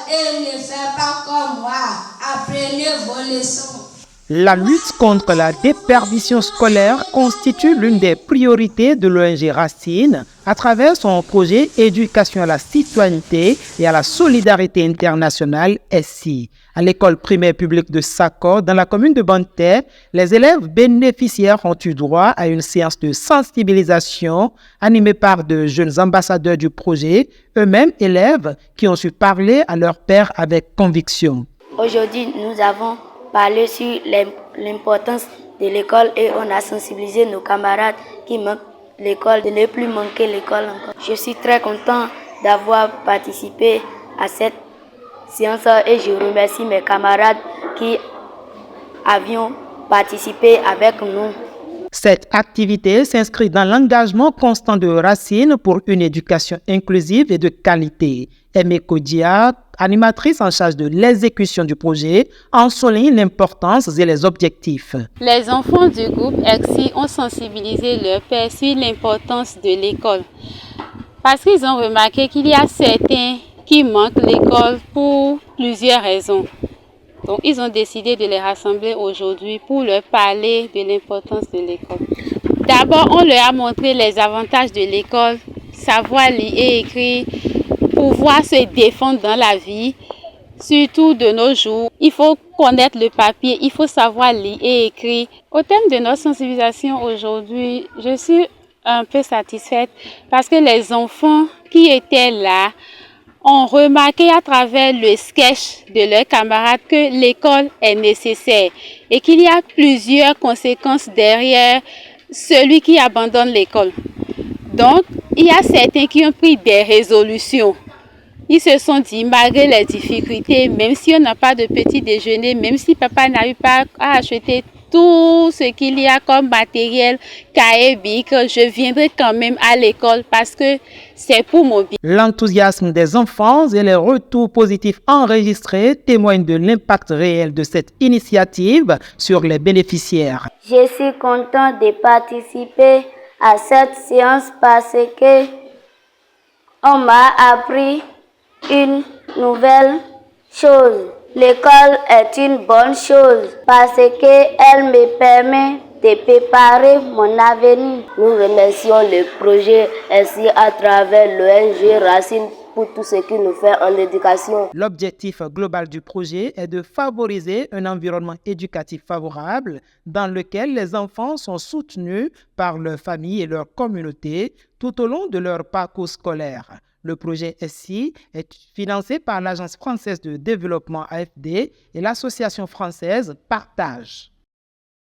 et ne faites pas comme moi. Apprenez vos leçons. La lutte contre la déperdition scolaire constitue l'une des priorités de l'ONG Racine à travers son projet Éducation à la citoyenneté et à la solidarité internationale SI. À l'école primaire publique de Sako, dans la commune de Banter, les élèves bénéficiaires ont eu droit à une séance de sensibilisation animée par de jeunes ambassadeurs du projet, eux-mêmes élèves qui ont su parler à leur père avec conviction. Aujourd'hui, nous avons parlé sur l'importance de l'école et on a sensibilisé nos camarades qui manquent l'école, de ne plus manquer l'école encore. Je suis très content d'avoir participé à cette séance et je remercie mes camarades qui avaient participé avec nous. Cette activité s'inscrit dans l'engagement constant de Racine pour une éducation inclusive et de qualité. Aimé Kodia, animatrice en charge de l'exécution du projet, en souligne l'importance et les objectifs. Les enfants du groupe EXI ont sensibilisé leurs pères sur l'importance de l'école parce qu'ils ont remarqué qu'il y a certains qui manquent l'école pour plusieurs raisons. Donc, ils ont décidé de les rassembler aujourd'hui pour leur parler de l'importance de l'école. D'abord, on leur a montré les avantages de l'école, savoir lire et écrire, pouvoir se défendre dans la vie, surtout de nos jours. Il faut connaître le papier, il faut savoir lire et écrire. Au thème de notre sensibilisation aujourd'hui, je suis un peu satisfaite parce que les enfants qui étaient là ont remarqué à travers le sketch de leurs camarades que l'école est nécessaire et qu'il y a plusieurs conséquences derrière celui qui abandonne l'école. Donc, il y a certains qui ont pris des résolutions. Ils se sont dit, malgré les difficultés, même si on n'a pas de petit déjeuner, même si papa n'arrive pas à acheter tout ce qu'il y a comme matériel, cahier, bic, je viendrai quand même à l'école parce que c'est pour mon bien. L'enthousiasme des enfants et les retours positifs enregistrés témoignent de l'impact réel de cette initiative sur les bénéficiaires. Je suis content de participer à cette séance parce que on m'a appris une nouvelle chose. L'école est une bonne chose parce qu'elle me permet de préparer mon avenir. Nous remercions le projet ainsi à travers l'ONG Racine pour tout ce qu'il nous fait en éducation. L'objectif global du projet est de favoriser un environnement éducatif favorable dans lequel les enfants sont soutenus par leur famille et leur communauté tout au long de leur parcours scolaire. Le projet SI est financé par l'Agence française de développement AFD et l'association française Partage.